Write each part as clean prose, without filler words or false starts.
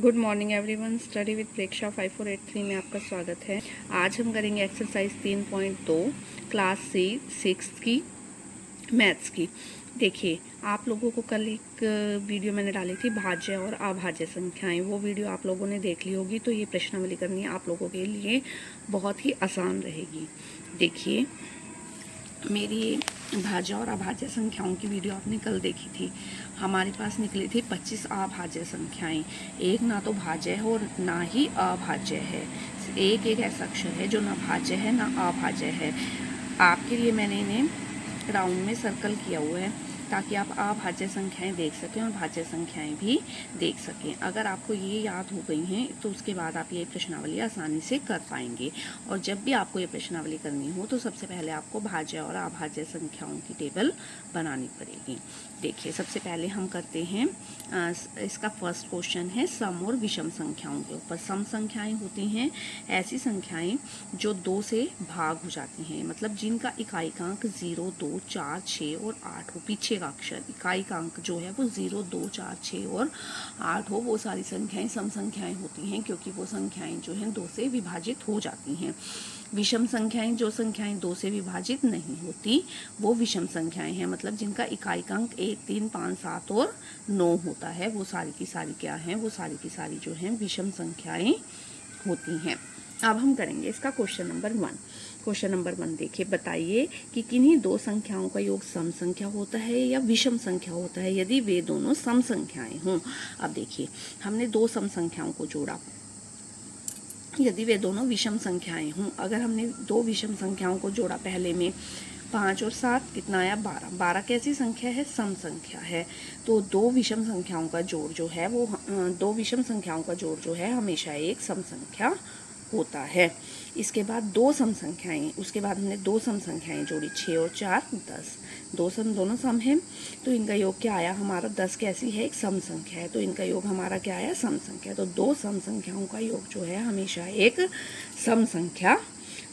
Good morning everyone. Study with Preksha 5483 में आपका स्वागत है। आज हम करेंगे एक्सरसाइज 3.2 क्लास सी 6 की मैथ्स की। देखिए, आप लोगों को कल एक वीडियो मैंने डाली थी भाज्य और अभाज्य संख्याएं, वो वीडियो आप लोगों ने देख ली होगी। तो ये प्रश्नावली करनी आप लोगों के लिए बहुत ही आसान रहेगी। देखिए, मेरी भाज्य और अभाज्य संख्याओं की वीडियो आपने कल देखी थी। हमारे पास निकली थी 25 अभाज्य संख्याएं। एक ना तो भाज्य है और ना ही अभाज्य है। एक एक ऐसा अक्षर है जो ना भाज्य है ना अभाज्य है। आपके लिए मैंने इन्हें राउंड में सर्कल किया हुआ है ताकि आप अभाज्य संख्याएं देख सकें और भाज्य संख्याएं भी देख सकें। अगर आपको ये याद हो गई हैं तो उसके बाद आप ये प्रश्नावली आसानी से कर पाएंगे। और जब भी आपको ये प्रश्नावली करनी हो तो सबसे पहले आपको भाज्य और अभाज्य संख्याओं की टेबल बनानी पड़ेगी। देखिए, सबसे पहले हम करते हैं इसका फर्स्ट क्वेश्चन है सम और विषम संख्याओं के ऊपर। सम संख्याएं होती हैं ऐसी संख्याएं जो 2 से भाग हो जाती हैं, मतलब जिनका इकाईकांक 0, 2, 4, 6 और 8 हो। पीछे का अक्षर इकाईकांक जो है वो 0, 2, 4, 6 और 8 हो, वो सारी संख्याएं सम संख्याएं होती हैं, क्योंकि वो संख्याएं जो हैं 2 से विभाजित हो जाती हैं। विषम संख्याएं, जो संख्याएं 2 से विभाजित नहीं होती, वो विषम संख्याएं हैं, मतलब जिनका इकाईकांक 1, 3, 5, 7 और 9 होता है, वो सारी की सारी क्या हैं, वो सारी की सारी जो हैं विषम संख्याएं होती हैं। अब हम करेंगे इसका क्वेश्चन नंबर 1। क्वेश्चन नंबर 1 देखिए, बताइए कि किन्हीं दो संख्याओं का योग सम संख्या होता है या विषम संख्या होता है यदि वे दोनों सम संख्याएं हों। अब देखिए, हमने दो सम संख्याओं को जोड़ा, यदि वे दोनों विषम संख्याएं हों। अगर हमने दो विषम संख्याओं को जोड़ा, पहले में 5 और 7 कितना आया 12। 12 कैसी संख्या है, सम संख्या है। तो दो विषम संख्याओं का जोड़ जो है वो दो विषम संख्याओं का जोड़ जो है हमेशा एक सम संख्या होता है। इसके बाद दो सम संख्याएं, उसके बाद हमने दो सम संख्याएं जोड़ी, 6 और 4 10। दो सम, दोनों सम है, तो इनका योग क्या आया हमारा 10 कैसी है, एक सम संख्या है, तो इनका योग हमारा क्या आया, सम संख्या। तो दो सम संख्याओं का योग जो है हमेशा एक सम संख्या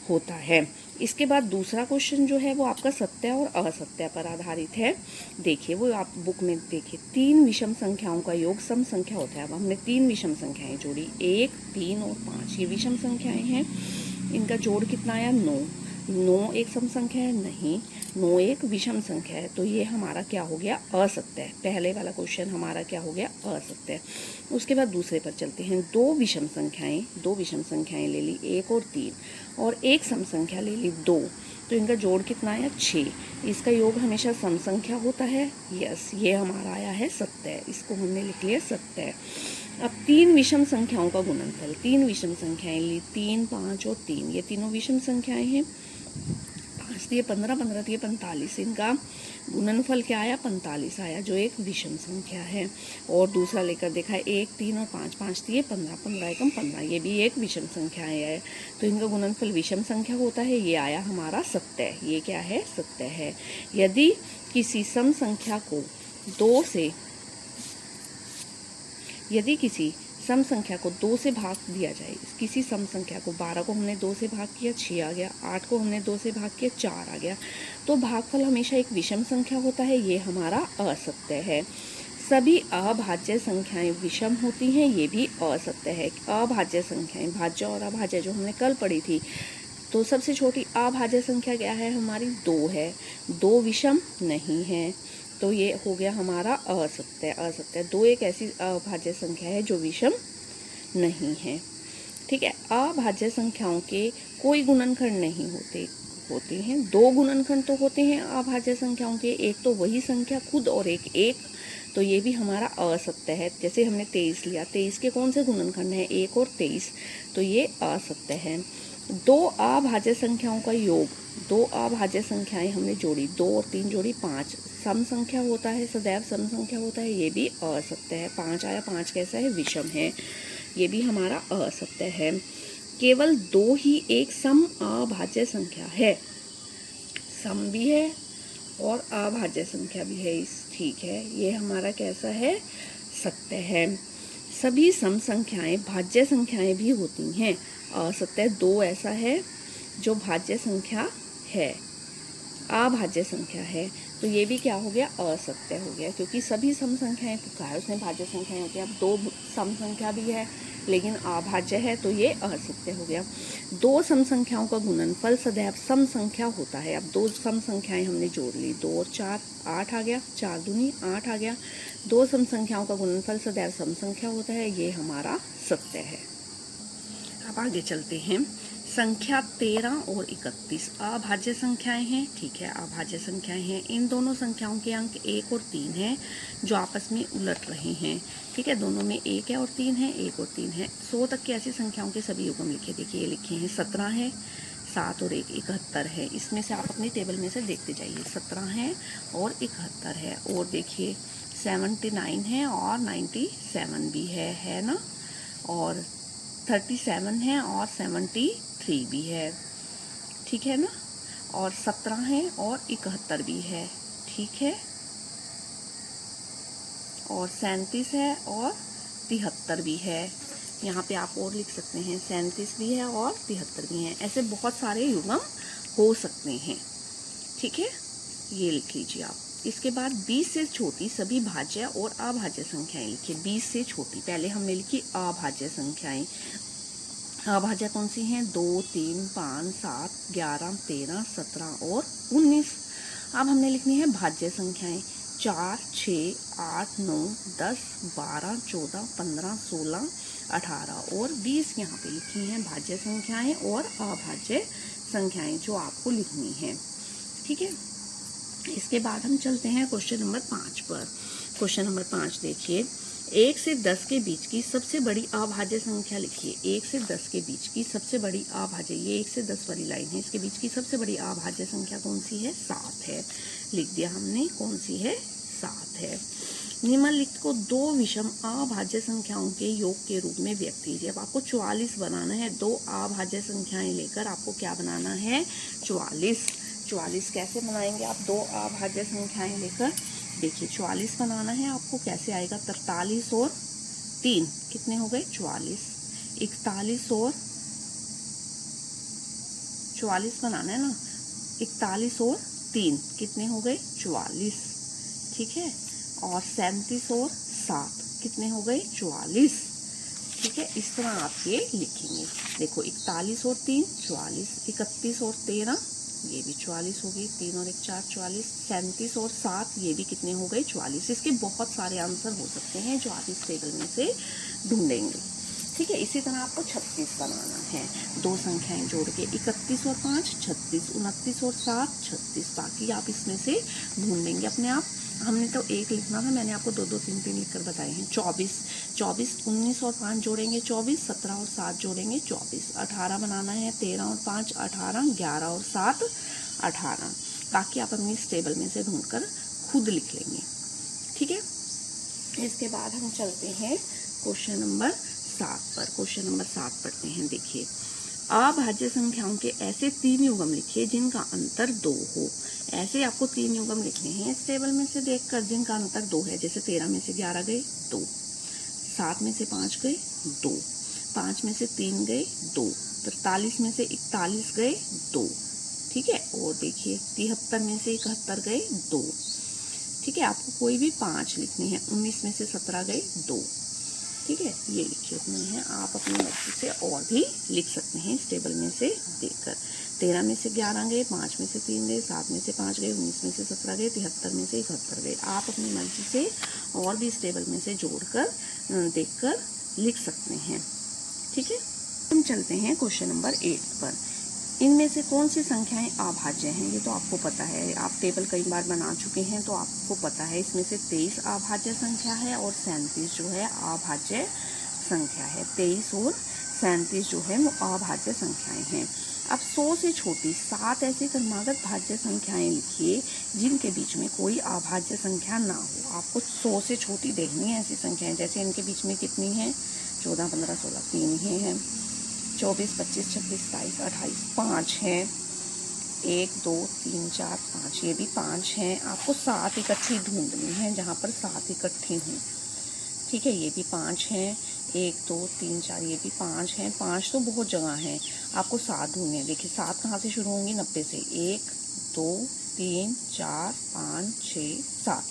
होता है। इसके बाद दूसरा क्वेश्चन जो है वो आपका सत्य और असत्य पर आधारित है। देखिए, वो आप बुक में देखिए, 3 विषम संख्याओं का योग सम संख्या होता है। अब हमने 3 विषम संख्याएं जोड़ी, 1, 3 और 5, ये विषम संख्याएं हैं। इनका जोड़ कितना आया 9। 9 एक सम संख्या है नहीं, 9 एक विषम संख्या है, तो ये हमारा क्या हो गया, असत्य। पहले वाला क्वेश्चन हमारा क्या हो गया, असत्य। उसके बाद दूसरे पर चलते हैं। दो विषम संख्याएं ले ली, 1 और 3, और एक सम संख्या ले ली 2, तो इनका जोड़ कितना आया 6। इसका योग हमेशा सम संख्या होता है। यस, ये हमारा आया है सत्य, इसको हमने लिख लिया सत्य। अब 3 विषम संख्याओं का गुणनफल, 3 विषम संख्याएं ली, 3, 5 और 3, ये तीनों विषम संख्याएं हैं। 5 दिए 15, 15 दिए 45, इनका गुणनफल क्या आया, 45 आया, जो एक विषम संख्या है। और दूसरा लेकर देखा है 1, 3 और 5, 5 दिए 15, 15 एकम 15, ये भी एक विषम संख्या है, तो इनका गुणनफल विषम संख्या होता है। ये आया हमारा सत्य, ये क्या है, सत्य है। यदि किसी सम संख्या को 2 से, यदि किसी सम संख्या को 2 से भाग दिया जाए, किसी सम संख्या को 12 को हमने 2 से भाग किया 6 आ गया, 8 को हमने 2 से भाग किया 4 आ गया, तो भागफल हमेशा एक विषम संख्या होता है, ये हमारा असत्य है। सभी अभाज्य संख्याएं विषम होती हैं, ये भी असत्य है। अभाज्य संख्याएं, भाज्य और अभाज्य जो हमने कल पढ़ी थी, तो सबसे छोटी अभाज्य संख्या क्या है हमारी, 2 है। 2 विषम नहीं है, तो ये हो गया हमारा असत्य। असत्य 2 एक ऐसी अभाज्य संख्या है जो विषम नहीं है। ठीक है, अभाज्य संख्याओं के कोई गुणनखंड नहीं होते हैं। 2 गुणनखंड तो होते हैं अभाज्य संख्याओं के, एक तो वही संख्या खुद और एक, तो ये भी हमारा असत्य है। जैसे हमने 23 लिया, 23 के कौन से गुणनखंड हैं, 1 और 23, तो ये असत्य है। 2 अभाज्य संख्याओं का योग, 2 अभाज्य संख्याएं हमने जोड़ी, 2 और 3 जोड़ी 5, सम संख्या होता है, सदैव सम संख्या होता है, ये भी असत्य है। 5 आया, 5 कैसा है, विषम है, ये भी हमारा असत्य है। केवल 2 ही एक सम अभाज्य संख्या है, सम भी है और अभाज्य संख्या भी है, ठीक है, ये हमारा कैसा है, सत्य है। सभी सम संख्याएं भाज्य संख्याएं भी होती हैं, असत्य। 2 ऐसा है जो भाज्य संख्या है, अभाज्य संख्या है, तो ये भी क्या हो गया, असत्य हो गया, क्योंकि सभी सम संख्याएं, तो कहा है उसने भाज्य संख्याएं होती हैं। अब दो सम संख्या भी है लेकिन अभाज्य है, तो ये असत्य हो गया। दो सम संख्याओं का गुणनफल सदैव सम संख्या होता है। अब दो सम संख्याएं हमने जोड़ ली, 2 और 4 8 आ गया, 4 दूनी 8 आ गया। दो सम संख्याओं का गुणनफल सदैव सम संख्या होता है, ये हमारा सत्य है। अब आगे चलते हैं। संख्या 13 और 31 अभाज्य संख्याएं हैं, ठीक है, अभाज्य संख्याएं हैं। इन दोनों संख्याओं के अंक 1 और 3 हैं जो आपस में उलट रहे हैं, ठीक है, दोनों में 1 है और 3 है, 1 और 3 है। 100 तक की ऐसी संख्याओं के सभी युग्म लिखे, देखिए ये लिखे हैं 17 है, 7 और 1 71 है। इसमें से आप अपनी टेबल में से देखते जाइए, 17 है और 71 है। और देखिए 79 है और 97 भी है ना, और 37 है और 73 भी है, ठीक है ना, और 17 है और 71 भी है, ठीक है, और 37 है और 73 भी है। यहाँ पे आप और लिख सकते हैं, 37 भी है और 73 भी है। ऐसे बहुत सारे युग्म हो सकते हैं, ठीक है, ये लिख लीजिए आप। इसके बाद 20 से छोटी सभी भाज्य और अभाज्य संख्याएं लिखिए। 20 से छोटी, पहले हमने लिखी अभाज्य संख्याएं। अभाज्य कौन सी हैं, 2 3 5 7 11 13 17 और 19। अब हमने लिखनी है भाज्य संख्याएं, 4 6 8 9 10 12 14 15 16 18 और 20 यहाँ पे लिखी हैं भाज्य संख्याएं और अभाज्य संख्याएं जो आपको लिखनी है, ठीक है। इसके बाद हम चलते हैं क्वेश्चन नंबर 5 पर। क्वेश्चन नंबर 5 देखिए, 1 से 10 के बीच की सबसे बड़ी अभाज्य संख्या लिखिए। 1 से 10 के बीच की सबसे बड़ी अभाज्य, ये 1 से 10 वाली लाइन है, इसके बीच की सबसे बड़ी अभाज्य संख्या कौन सी है, 7 है। लिख दिया हमने, कौन सी है, 7 है। निम्नलिखित को दो विषम अभाज्य संख्याओं के योग के रूप में व्यक्त कीजिए। अब आपको 44 बनाना है, दो अभाज्य संख्याएं लेकर आपको क्या बनाना है, 44। 44 कैसे बनाएंगे आप, दो अभाज्य संख्याएं लेकर, देखिए 44 बनाना है आपको, कैसे आएगा, 43 और 3 कितने हो गए, 44। 41 और 44 बनाना है ना, 41 और 3 कितने हो गए, 44, ठीक है, और 37 और 7 कितने हो गए, 44, ठीक है। इस तरह आप ये लिखेंगे, देखो 41 और 3 44, 31 और 13 ये भी 44 होगी, 3 और 1 4 44, 37 और 7 ये भी कितने हो गए, 44। इसके बहुत सारे आंसर हो सकते हैं जो आप इस टेबल में से ढूंढेंगे, ठीक है। इसी तरह आपको 36 बनाना है, दो संख्याएं जोड़ के, 31 और 5 36, 29 और 7 36, बाकी आप इसमें से ढूंढेंगे अपने आप। हमने तो एक लिखना था, मैंने आपको 2 2 3 3 लिखकर बताए हैं। 24 19 और 5 जोड़ेंगे 24, 17 और 7 जोड़ेंगे 24, 18 बनाना है, 13 और 5 18, 11 और 7 18, बाकी आप अपनी इस टेबल में से ढूंढकर खुद लिख लेंगे, ठीक है। इसके बाद हम चलते हैं क्वेश्चन नंबर 7 पर। क्वेश्चन नंबर 7 पढ़ते हैं, देखिए, अभाज्य संख्याओं के ऐसे 3 युग्म लिखिए जिनका अंतर 2 हो। ऐसे आपको 3 युग्म लिखने हैं इस टेबल में से देखकर जिनका अंतर 2 है। जैसे 13 में से 11 गए 2, 7 में से 5 गए 2, 5 में से 3 गए 2, 43 में से 41 गए 2, ठीक है, और देखिए 73 में से 71 गए 2, ठीक है। आपको कोई भी 5 लिखने हैं, 19 में से 17 गए 2, ठीक है, ये लिखे हुए हैं। आप अपनी मर्जी से और भी लिख सकते हैं इस टेबल में से देखकर। 13 में से 11 गए, 5 में से 3 गए, 7 में से 5 गए, 19 में से 17 गए, 73 में से 71 गए। आप अपनी मर्जी से और भी इस टेबल में से जोड़कर देखकर लिख सकते हैं, ठीक है। हम चलते हैं क्वेश्चन नंबर 8 पर। इनमें से कौन सी संख्याएं अभाज्य हैं, ये तो आपको पता है, आप टेबल कई बार बना चुके हैं तो आपको पता है। इसमें से 23 अभाज्य संख्या है और 37 जो है अभाज्य संख्या है। 23 और 37 जो है वो अभाज्य संख्याएं हैं। अब 100 से छोटी 7 ऐसी क्रमागत भाज्य संख्याएं लिखिए जिनके बीच में कोई अभाज्य संख्या ना हो। आपको 100 से छोटी देखनी है ऐसी संख्याएं, जैसे इनके बीच में कितनी है, 14 15 16 3 ही हैं, 24 25 26 27 28 5 हैं, 1 2 3 4 5 ये भी 5 हैं। आपको 7 इकट्ठी ढूंढनी है जहाँ पर 7 इकट्ठी हों, ठीक है, ये भी 5 हैं, 1 2 3 4, ये भी 5 हैं, 5 तो बहुत जगह हैं, आपको 7 ढूंढने हैं। देखिए 7 कहाँ से शुरू होंगी, 90 से। 1 2 3 4 5 6 7,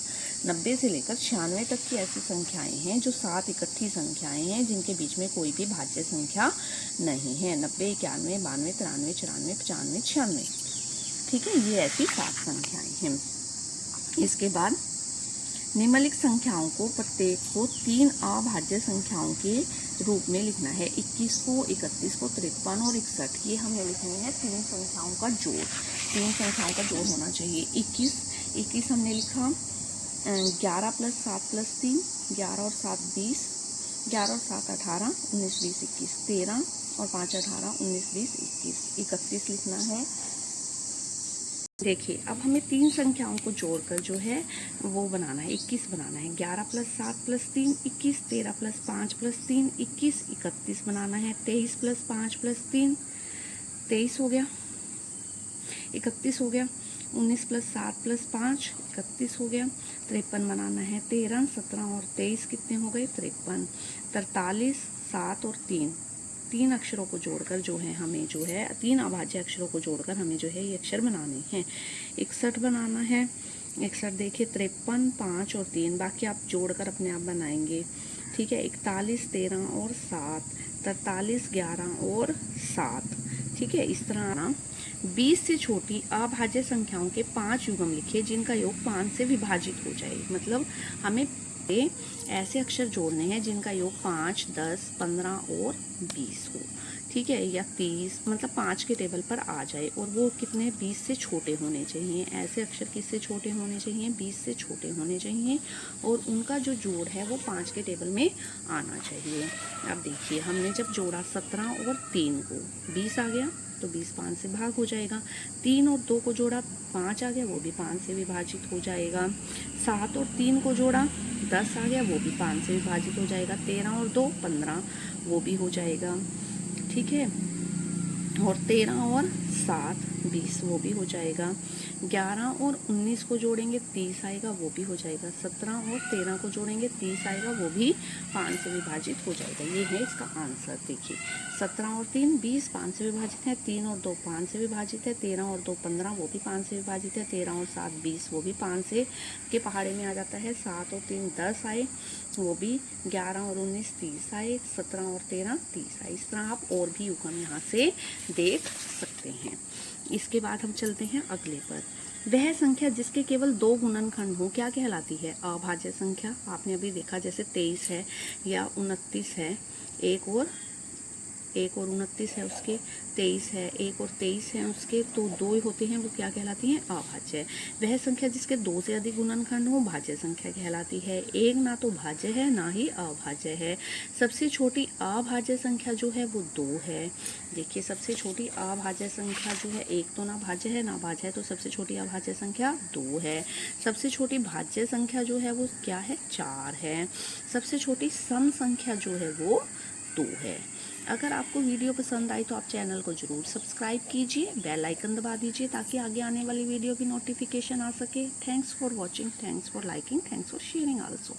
90 से लेकर 96 तक की ऐसी संख्याएं हैं जो 7 इकट्ठी संख्याएं हैं, जिनके बीच में कोई भी भाज्य संख्या नहीं है। 90 91 92 93 94 95 96, ठीक है, ये ऐसी 7 संख्याएं हैं। इसके बाद निम्नलिखित संख्याओं को प्रत्येक को 3 अभाज्य संख्याओं के रूप में लिखना है। 21 को, 31 को, 53 और 61, ये हमें लिखने हैं 3 संख्याओं का जोड़। 3 संख्याओं का जोड़ होना चाहिए। 21 हमने लिखा 11 + 7 + 3, 11 और 7 20, 11 और 7 18, 19 20 21, 13 और 5 18, 19 20 21, 31 लिखना है। देखिए अब हमें 3 संख्याओं को जोड़कर जो है वो बनाना है, 21 बनाना है। 11 + 7 + 3 21, 13 + 5 + 3 21, 31 बनाना है। 23 + 5 + 3 23 हो गया, 31 हो गया। 19 + 7 + 5 31 हो गया। 53 बनाना है। 13 17 और 23 कितने हो गए, 53। 43 7 और 3 अक्षरों को जोड़कर जो है हमें जो है 3 अभाज्य अक्षरों को जोड़कर हमें जो है ये अक्षर बनाने हैं। 61 बनाना है। 61 देखिए 53 5 और 3, बाकी आप जोड़कर अपने आप बनाएंगे, ठीक है। 41 13 और 7, 43 11 और 7, ठीक है। इस तरह ना 20 से छोटी अभाज्य संख्याओं के 5 युग्म लिखे जिनका योग 5 से विभाजित हो जाए। मतलब हमें ऐसे अक्षर जोड़ने हैं जिनका योग 5 10 15 और 20 हो, ठीक है, या 30, मतलब 5 के टेबल पर आ जाए, और वो कितने 20 से छोटे होने चाहिए। ऐसे अक्षर किससे छोटे होने चाहिए, 20 से छोटे होने चाहिए, और उनका जो जोड़ है वो 5 के टेबल में आना चाहिए। अब देखिए हमने जब जोड़ा 17 और 3 को, 20 आ गया, तो 20 5 से भाग हो जाएगा। 3 और 2 को जोड़ा, 5 आ गया, वो भी 5 से विभाजित हो जाएगा। 7 और 3 को जोड़ा, 10 आ गया, वो भी 5 से विभाजित हो जाएगा। 13 और 2 15, वो भी हो जाएगा, ठीक है। और 13 और 7 20, वो भी हो जाएगा। 11 और 19 को जोड़ेंगे 30 आएगा, वो भी हो जाएगा। 17 और 13 को जोड़ेंगे 30 आएगा, वो भी 5 से विभाजित हो जाएगा। ये है इसका आंसर। देखिए 17 और 3 20, 5 से विभाजित है। 3 और 2 5 से विभाजित है। 13 और 2 15, वो भी 5 से विभाजित है। 13 और 7 20, वो भी 5 से के पहाड़े में आ जाता है। 7 और 3 10 आए, वो भी। 11 और 19 30 आए। 17 और 13 30 आए। इस तरह आप और भी युग्म यहाँ से देख सकते हैं। इसके बाद हम चलते हैं अगले पर। वह संख्या जिसके केवल 2 गुणनखंड हो क्या कहलाती है, अभाज्य संख्या। आपने अभी देखा जैसे 23 है या 29 है, 1 और 29 है उसके, 23 है, 1 और 23 है उसके, तो 2 होते हैं, वो क्या कहलाती हैं, अभाज्य। वह संख्या जिसके 2 से अधिक गुणनखंड हो भाज्य संख्या कहलाती है। 1 ना तो भाज्य है ना ही अभाज्य है। सबसे छोटी अभाज्य संख्या जो है वो 2 है। देखिए सबसे छोटी अभाज्य संख्या जो है, 1 तो ना भाज्य है ना भाज्य है, तो सबसे छोटी अभाज्य संख्या 2 है। सबसे छोटी भाज्य संख्या जो है वो क्या है, 4 है। सबसे छोटी सम संख्या जो है वो 2 है। अगर आपको वीडियो पसंद आई तो आप चैनल को जरूर सब्सक्राइब कीजिए, बेल आइकन दबा दीजिए ताकि आगे आने वाली वीडियो की नोटिफिकेशन आ सके। Thanks for watching, thanks for liking, thanks for sharing also.